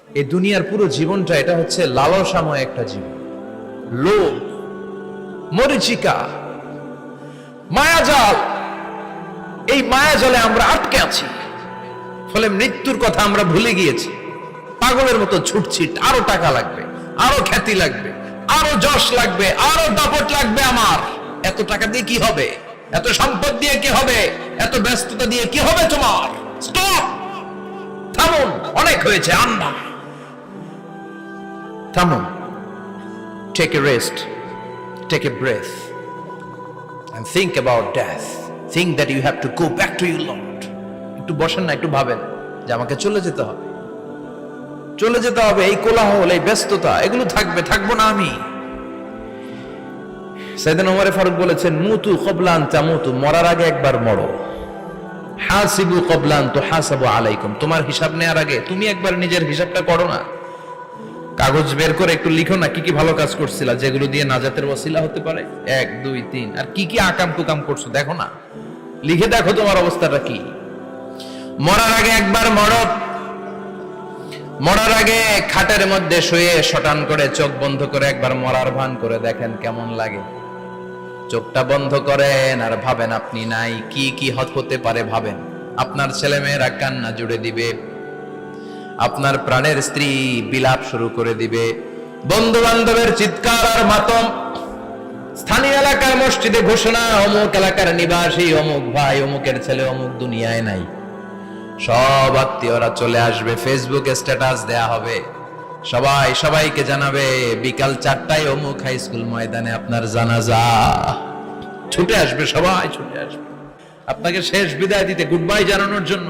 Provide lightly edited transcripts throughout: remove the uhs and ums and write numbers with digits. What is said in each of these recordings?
এই দুনিয়ার পুরো জীবনটা এটা হচ্ছে লালসাময় একটা জীবন, লোভ, মরিচিকা, মায়াজাল। এই মায়াজালে আমরা আটকে আছি, ফলে মৃত্যুর কথা আমরা ভুলে গিয়েছি। পাগলের মতো ছুটছি, আরো টাকা লাগবে, আরো খ্যাতি লাগবে, আরো যশ লাগবে, আরো দাপট লাগবে। আমার এত টাকা দিয়ে কি হবে? এত সম্পদ দিয়ে কি হবে? এত ব্যস্ততা দিয়ে কি হবে তোমার? স্টপ, থামুন, অনেক হয়েছে। আন্না, থামুন, take a rest, take a breath and think about death. Think that you have to go back to your Lord. একটু বসেন না, একটু ভাবেন যে আমাকে চলে যেতে হবে, চলে যেতে হবে। এই কোলাহল, এই ব্যস্ততা, এগুলো থাকবে, থাকবো না আমি। সাইয়েদনা ওমর ফারুক বলেছেন, মুতু ক্বাবলা আন তামুতু, মরার আগে একবার মরো। হাসিবু ক্বাবলা আন তুহাসাবু আলাইকুম, তোমার হিসাব নেওয়ার আগে তুমি একবার নিজের হিসাবটা করো না। কাগজ বের করে একটু লিখো না কি কি ভালো কাজ করছিলা, যেগুলো দিয়ে নাজাতের ওসিলা হতে পারে। 1 2 3, আর কি কি আকাম কুকাম করছো দেখো না, লিখে দেখো তোমার অবস্থাটা কি। মরার আগে একবার মরো। মরার আগে খাটের মধ্যে শুয়ে শটান করে চোখ বন্ধ করে একবার মরার ভান করে দেখেন কেমন লাগে। চোখটা বন্ধ করেন আর ভাবেন আপনি নাই, কি কি হতে পারে ভাবেন। আপনার ছেলে মেয়েরা কান্না জুড়ে দিবে, আপনার প্রাণের স্ত্রী বিলাপ শুরু করে দিবে, বন্ধু বান্ধবের চিৎকার আর মাতম, স্থানীয় এলাকার মসজিদে ঘোষণা, অমুক এলাকার নিবাসী অমুক ভাই অমুকের ছেলে অমুক দুনিয়ায় নাই। সব আত্মীয়রা চলে আসবে, ফেসবুকে স্ট্যাটাস দেয়া হবে, সবাই সবাইকে জানাবে বিকাল 4টায় অমুক হাই স্কুল ময়দানে আপনার জানাজা। ছুটে আসবে, সবাই ছুটে আসবে আপনাকে শেষ বিদায় দিতে, গুড বাই জানানোর জন্য,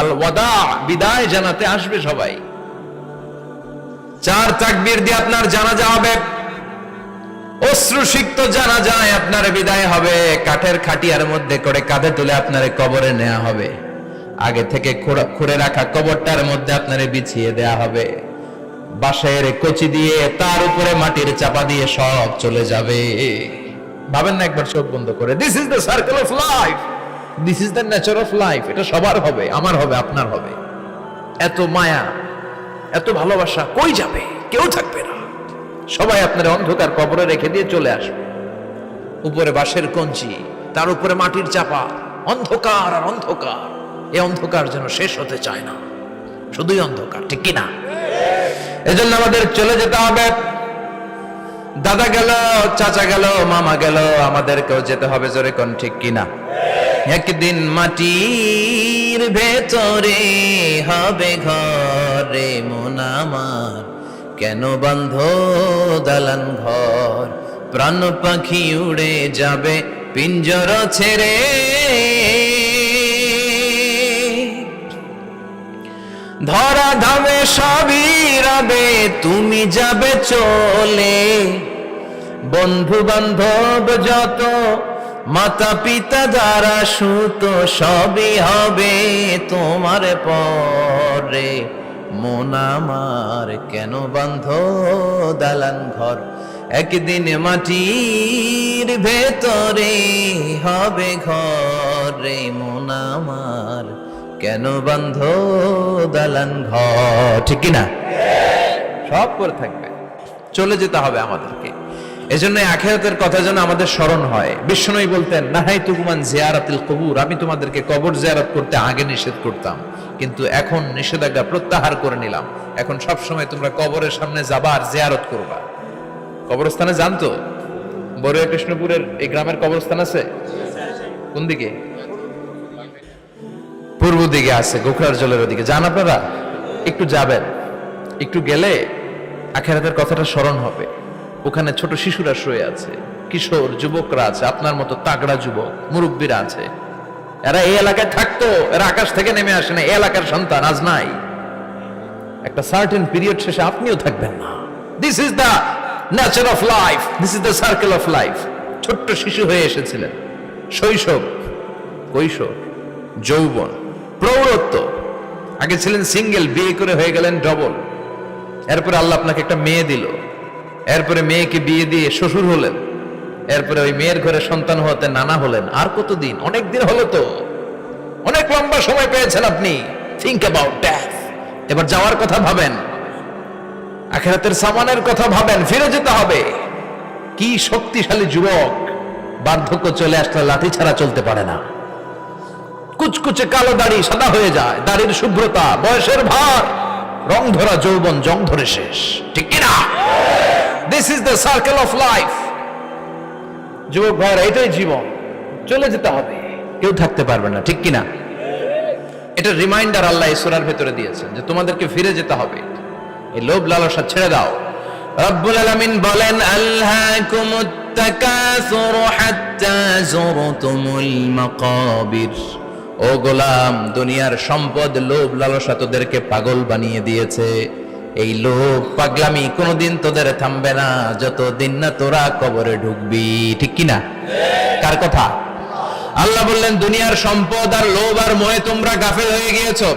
আল ওয়াদা, বিদায় জানাতে আসবে সবাই। 4 তাকবীর দিয়ে আপনার জানাজা হবে, অশ্রুসিক্ত জানাজায় আপনার বিদায় হবে। কাঠের খাটিয়ার মধ্যে করে কাঁধে তুলে আপনারে কবরে নেওয়া হবে। আগে থেকে খুঁড়ে রাখা কবরটার মধ্যে আপনারে বিছিয়ে দেয়া হবে। বাঁশের কচি দিয়ে তার উপরে মাটির চাপা দিয়ে সব চলে যাবে। ভাবেন না একবার চোখ বন্ধ করে, this is the circle of life, this is the nature of life. এটা সবার হবে, আমার হবে, আপনার হবে। এত মায়া, এত ভালোবাসা কই যাবে? কেউ থাকবে না, সবাই আপনার অন্ধকার কবরে রেখে দিয়ে চলে আসবে। উপরে বাঁশের কঞ্চি, তার উপরে মাটির চাপা, অন্ধকার আর অন্ধকার। এই অন্ধকার যেন শেষ হতে চায় না, শুধুই অন্ধকার, ঠিক কিনা? এজন্য আমাদের চলে যেতে হবে। দাদা গেল, চাচা গেল, মামা গেল, আমাদেরকেও যেতে হবে, জোরে কোন ঠিক কিনা? একদিন মাটির ভেতরে হবে ঘরে মন আমার, কেন বন্ধ দালান ঘর, প্রাণ পাখি উড়ে যাবে পিঞ্জর ছেড়ে। ধরা ধামে সবই রবে, তুমি যাবে চলে। বন্ধু বান্ধব যত, মাতা পিতা যারা সুত, সবই হবে তোমার পরে। মন আমার কেন বন্ধ দালান ঘর, একদিন মাটির ভেতরে হবে ঘরে মন আমার, কেন বন্ধ দালান ঘর, ঠিক কিনা? সব করে থাকবে, চলে যেতে হবে আমাদেরকে। এজন্য আখিরাতের কথা যেন আমাদের স্মরণ হয়। বিশ্বনবী বলতেন, নাহাইতুকুমান জিয়ারাতিল কবুর, আমি তোমাদেরকে কবর জিয়ারত করতে আগে নিষেধ করতাম, কিন্তু এখন নিষেধাজ্ঞা প্রত্যাহার করে নিলাম। এখন সব সময় তোমরা কবরের সামনে যাবা আর জিয়ারত করবা। কবরস্থানে জানতো বড়ুয়া কৃষ্ণপুরের এই গ্রামের কবরস্থান আছে কোন দিকে? পূর্ব দিকে আছে, গোখরার জলের ওদিকে। যান আপনারা, একটু যাবেন, একটু গেলে আখিরাতের কথাটা স্মরণ হবে। ওখানে ছোট শিশুরা শুয়ে আছে, কিশোর যুবকরা আছে, আপনার মতো তাগড়া যুবক, মুরব্বীরা আছে। এরা এই এলাকায় থাকতো, এরা আকাশ থেকে নেমে আসে না, এই এলাকার সন্তান, আজ নাই। একটা সার্টেন পিরিয়ড শেষে আপনিও থাকবেন না। This is the nature of life, this is the circle of life. ছোট্ট শিশু হয়ে এসেছিলেন, শৈশব, কৈশোর, যৌবন, প্রৌঢ়ত্ব। আগে ছিলেন সিঙ্গেল, বিয়ে করে হয়ে গেলেন ডবল। এরপরে আল্লাহ আপনাকে একটা মেয়ে দিল, এরপরে মেয়েকে বিয়ে দিয়ে শ্বশুর হলেন, এরপরে ওই মেয়ের ঘরে সন্তান হতে নানা হলেন। আর কতদিন? অনেক দিন হলো তো, অনেক লম্বা সময় পেয়েছেন আপনি। থিঙ্ক অ্যাবাউট ডেথ, এবার যাওয়ার কথা ভাবেন, আখিরাতের সামানের কথা ভাবেন, ফিরে যেতে হবে। কি শক্তিশালী যুবক, বার্ধক্য চলে আসলে লাঠি ছাড়া চলতে পারে না। কুচকুচে কালো দাড়ি সাদা হয়ে যায়, দাড়ির শুভ্রতা, বয়সের ভার, রং ধরা যৌবন জং ধরে শেষ, ঠিক কিনা? This is the circle of life. যুবক ভাইরা, এটাই জীবন, চলে যেতে হবে, কেউ থাকতে পারবে না, ঠিক কিনা? এটা রিমাইন্ডার আল্লাহ এই সূরার ভেতরে দিয়েছেন যে তোমাদেরকে ফিরে যেতে হবে, এই লোভ লালসা ছেড়ে দাও। রব্বুল আলামিন বলেন, আলহাকুমুত তাকাসুর হাত্তা যুরতুমুল মাকাবির। ও গোলাম, দুনিয়ার সম্পদ, লোভ লালসা তোদেরকে পাগল বানিয়ে দিয়েছে। এই লোভ পাগলামি কোনোদিন তোদের থামবে না যতদিন না তোরা কবরে ঢুকবি, ঠিক কিনা? কার কথা? আল্লাহ বললেন, দুনিয়ার সম্পদ আর লোভ আর মোহে তোমরা গাফেল হয়ে গিয়েছো।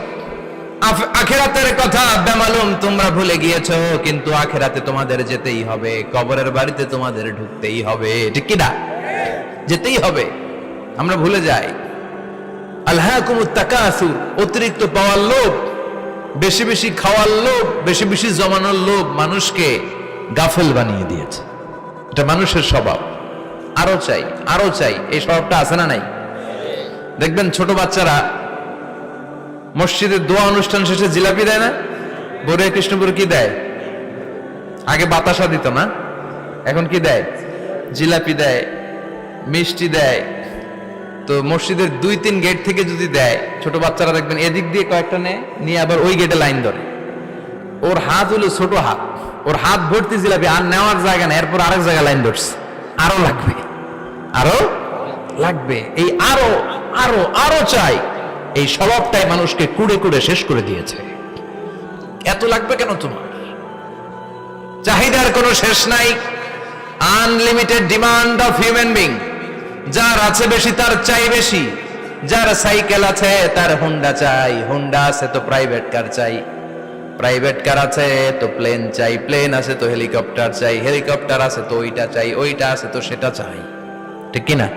আখিরাতের কথা বেমালুম তোমরা ভুলে গিয়েছো, কিন্তু আখিরাতে তোমাদের যেতেই হবে, কবরের বাড়িতে তোমাদের ঢুকতেই হবে, ঠিক কিনা? যেতেই হবে, আমরা ভুলে যাই। আলহাকুমুত তাকাসুর, অতিরিক্ত পাওয়ার লোভ, বেশি বেশি খাওয়ার লোভ, বেশি বেশি জমানোর লোভ মানুষকে গাফেল বানিয়ে দিয়েছে। এটা মানুষের স্বভাব, আরো চাই আরো চাই, এই স্বভাবটা আছে না নাই? দেখবেন ছোট বাচ্চারা মসজিদের দোয়া অনুষ্ঠান শেষে জিলাপি দেয় না? বরে কৃষ্ণপুর কি দেয়? আগে বাতাসা দিত না, এখন কি দেয়? জিলাপি দেয়, মিষ্টি দেয়। তো মসজিদের 2-3 গেট থেকে যদি দেয়, ছোট বাচ্চারা দেখবেন এদিক দিয়ে কয়েকটা নিয়ে আবার ওই গেটে লাইন ধরে। ওর হাত হলো ছোট হাত, ওর হাত ভর্তি জিলাপি, আর নেওয়ার জায়গা না, এরপর আরেক জায়গায় লাইন ধরছে, আরো লাগবে আরো লাগবে, এই আরো আরো আরো চাই। এই স্বভাবটাই মানুষকে কুড়ে কুড়ে শেষ করে দিয়েছে। এত লাগবে কেন তোমার? চাহিদার কোনো শেষ নাই, unlimited demand of human being. যার আছে বেশি তার চাই বেশি, যার সাইকেল আছে তার হুন্ডা চাই, হুন্ডা আছে তো প্রাইভেট কার চাই, প্রাইভেট কার আছে তো প্লেন চাই, প্লেন আছে তো হেলিকপ্টার চাই, হেলিকপ্টার আছে তো ওইটা চাই, ওইটা আছে তো সেটা চাই, ঠিক কিনা?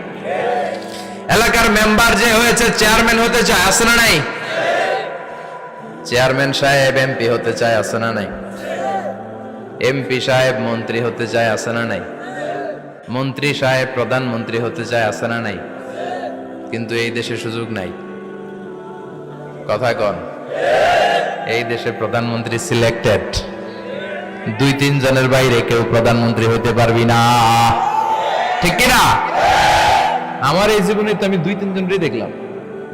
এলাকার মেম্বার যে হয়েছে চেয়ারম্যান হতে চায়, আছে না নাই? চেয়ারম্যান সাহেব এমপি হতে চায়, আছে না নাই? এমপি সাহেব মন্ত্রী হতে চায়, আছে না নাই? মন্ত্রী সাহেব প্রধানমন্ত্রী হতে চায়, আছে না নাই? কিন্তু এই দেশে সুযোগ নাই। কথা কন, এই দেশে প্রধানমন্ত্রী সিলেক্টেড, 2-3 জনের বাইরে কেউ প্রধানমন্ত্রী হতে পারবি না, ঠিক কিনা? আমার এই জীবনে তো আমি 2-3 জনই দেখলাম।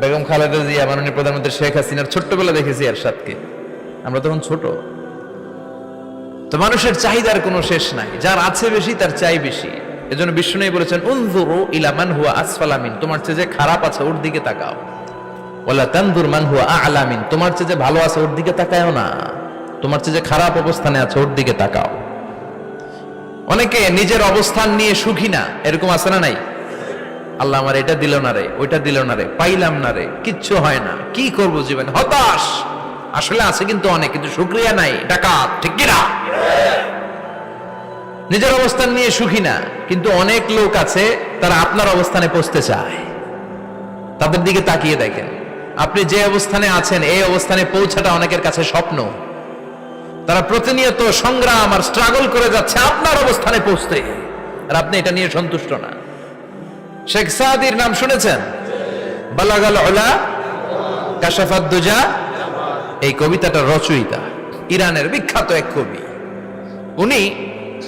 বেগম খালেদা জিয়া, মাননীয় প্রধানমন্ত্রী শেখ হাসিনার ছোট্টবেলা দেখেছি এরশাদকে, আমরা তখন ছোট। তো মানুষের চাহিদার কোনো শেষ নাই, যার আছে বেশি তার চাই বেশি। এজন্য বিষ্ণু বলেছেন, উনজুরু ইলা মান হুয়া আসফালা মিন, তোমার চেয়ে যে খারাপ আছে ওর দিকে তাকাও। ওয়ালা তানজুর মান হুয়া আ'লা মিন, তোমার চেয়ে যে ভালো আছে ওর দিকে তাকায়ও না, তোমার চেয়ে যে খারাপ অবস্থানে আছে ওর দিকে তাকাও। অনেকে নিজের অবস্থান নিয়ে সুখী না, এরকম আছে না নাই? আল্লাহ আমার এটা দিল না রে, ওইটা দিল না রে, পাইলাম না রে, কিচ্ছু হয় না, কি করব জীবনে, হতাশ। আসলে আছে কিন্তু অনেক, কিন্তু শুকরিয়া নাই, ডাকাত, ঠিক কিনা? নিজের অবস্থান নিয়ে সুখী না, কিন্তু অনেক লোক আছে তারা আপনার অবস্থানে পৌঁছতে চায়। তাদের দিকে তাকিয়ে দেখেন, আপনি যে অবস্থানে আছেন এই অবস্থানে পৌঁছাটা অনেকের কাছে স্বপ্ন। তারা প্রতিনিয়ত সংগ্রাম আর স্ট্রাগল করে যাচ্ছে আপনার অবস্থানে পৌঁছতে, আর আপনি এটা নিয়ে সন্তুষ্ট না। শেখ সাদির নাম শুনেছেন? বালাগাল উলা কাশাফাদ দুজা, এই কবিতাটার রচয়িতা ইরানের বিখ্যাত এক কবি। উনি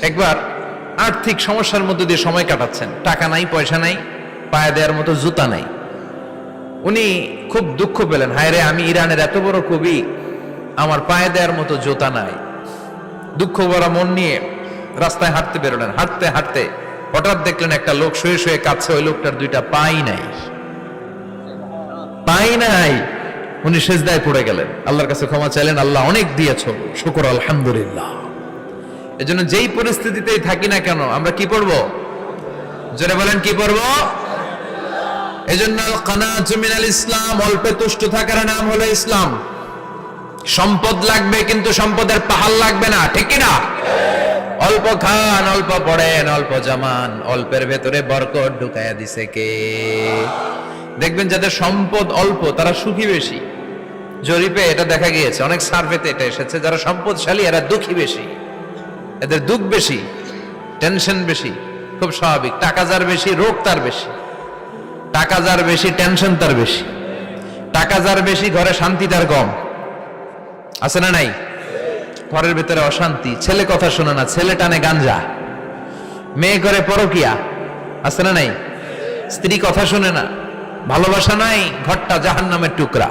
একবার আর্থিক সমস্যার মধ্যে দিয়ে সময় কাটাচ্ছেন, টাকা নাই, পয়সা নাই, পায়ে দেওয়ার মতো জুতা নাই। উনি খুব দুঃখ পেলেন, হায় রে, আমি ইরানের এত বড় কবি, আমার পায়ে দেওয়ার মতো জুতা নাই। দুঃখ ভরা মন নিয়ে রাস্তায় হাঁটতে বেরোলেন। হাঁটতে হাঁটতে হঠাৎ দেখলেন একটা লোক শুয়ে শুয়ে কাঁদছে, ওই লোকটার 2টা পাই নাই, পাই নাই। উনি সেজদায় পড়ে গেলেন, আল্লাহর কাছে ক্ষমা চাইলেন, আল্লাহ অনেক দিয়েছ, শুকর আলহামদুলিল্লাহ। এজন্য যেই পরিস্থিতিতেই থাকি না কেন আমরা কি পড়বো? জোরে বলেন, কি পড়বো? এজন্য কানাতু মিনাল ইসলাম, অল্পে তুষ্ট থাকার নাম হলো ইসলাম। সম্পদ লাগবে কিন্তু সম্পদের পাহাড় লাগবে না, ঠিক কিনা? অল্প খান, অল্প পড়েন, অল্প জামান, অল্পের ভেতরে বরকত ঢুকাইয়া দিছে কে? দেখবেন যাদের সম্পদ অল্প তারা সুখী বেশি, জরিপে এটা দেখা গিয়েছে, অনেক সার্ভেতে এটা এসেছে, যারা সম্পদশালী এরা দুঃখী বেশি, এদের দুঃখ বেশি, টেনশন বেশি। খুব স্বাভাবিক, টাকা যার বেশি রোগ তার বেশি, টাকা যার বেশি টেনশন তার বেশি, টাকা যার বেশি ঘরে শান্তি তার কম। আছে না নাই? ঘরের ভিতরে অশান্তি, ছেলে কথা শোনে না, ছেলে টানে গাঞ্জা, মেয়ে করে পরকিয়া। আছে না নাই? স্ত্রী কথা শোনে না, ভালোবাসা নাই, ঘরটা জাহান্নামের টুকরা।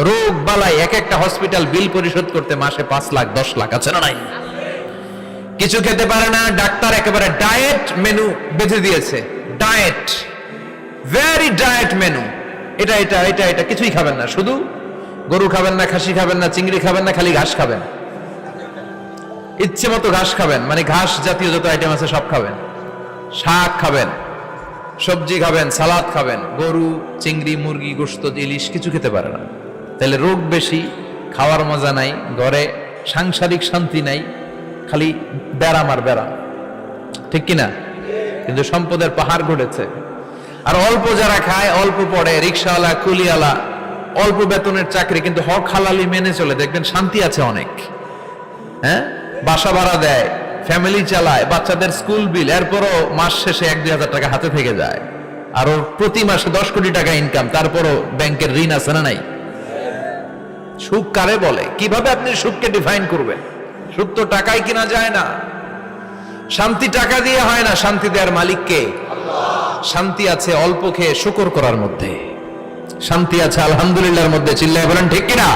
রোগ বালাই, এক একটা হসপিটাল বিল পরিশোধ করতে মাসে 5 লাখ 10 লাখ। আছে না নাই? কিছু খেতে পারে না, ডাক্তার একেবারে ডায়েট মেনু বেঁধে দিয়েছে। ডায়েট, ভেরি ডায়েট মেনু, এটা এটা এটা এটা কিছুই খাবেন না, শুধু গরু খাবেন না, খাসি খাবেন না, চিংড়ি খাবেন না, খালি ঘাস খাবেন। ইচ্ছে মতো ঘাস খাবেন, মানে ঘাস জাতীয় যত আইটেম আছে সব খাবেন, শাক খাবেন, সবজি খাবেন, সালাদ খাবেন। গরু, চিংড়ি, মুরগি, গোশত, ইলিশ কিছু খেতে পারে না। তাহলে রোগ বেশি, খাওয়ার মজা নাই, ঘরে সাংসারিক শান্তি নাই, খালি ব্যারাম আর ব্যারাম। ঠিক কিনা? কিন্তু সম্পদের পাহাড় ঘটেছে। আর অল্প যারা খায়, অল্প পড়ে, রিক্সাওয়ালা, কুলিওয়ালা, অল্প বেতনের চাকরি, কিন্তু হক হালালি মেনে চলে, দেখবেন শান্তি আছে অনেক। হ্যাঁ, বাসা ভাড়া দেয়, ফ্যামিলি চালায়, বাচ্চাদের স্কুল বিল, এরপরও মাস শেষে 1-2 হাজার টাকা হাতে থেকে যায়। আর ওর প্রতি মাসে 10 কোটি টাকা ইনকাম, তারপরও ব্যাংকের ঋণ আছে না নাই? সুখ কারে বলে? কিভাবে আপনি সুখকে ডিফাইন করবেন? সুখ তো টাকায় কিনা যায় না, শান্তি টাকা দিয়ে হয় না, শান্তি দেওয়ার মালিক কে? শান্তি আছে অল্প খেয়ে শুকর করার মধ্যে, শান্তি আছে আলহামদুলিল্লাহর মধ্যে। চিল্লায় বলেন ঠিক কিনা?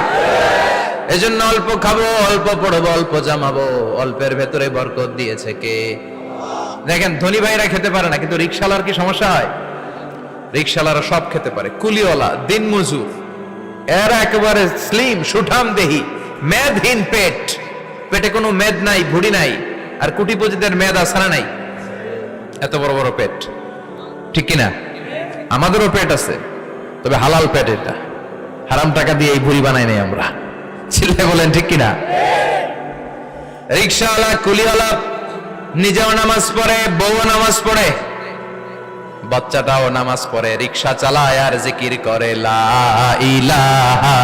এজন্য অল্প খাবো, অল্প পড়বো, অল্প জামাবো, অল্পের ভেতরে বরকত দিয়েছে কে? দেখেন, ধনী ভাইরা খেতে পারে না, কিন্তু রিকশালার কি সমস্যা হয়? রিকশালারা সব খেতে পারে, কুলিওয়ালা, দিনমজুর, এরা একেবারে স্লিম সুঠাম দেহি, মেদহীন পেট, পেটে কোনো মেদ নাই, ভুড়ি নাই। আর কোটিপতিদের মেদ আছে না নাই? এত বড় বড় পেট। ঠিক কিনা? আমাদেরও পেট আছে, তবে হালাল পেট, এটা হারাম টাকা দিয়ে এই ভুড়ি বানাই নাই আমরা। চিল্লায় বলেন ঠিক কিনা? রিকশাওয়ালা, কুলিওয়ালা নিজেও নামাজ পড়ে, বউও নামাজ পড়ে, বাচ্চাটাও নামাজ পড়ে, রিকশা চালায় আর জিকির করে লা ইলাহা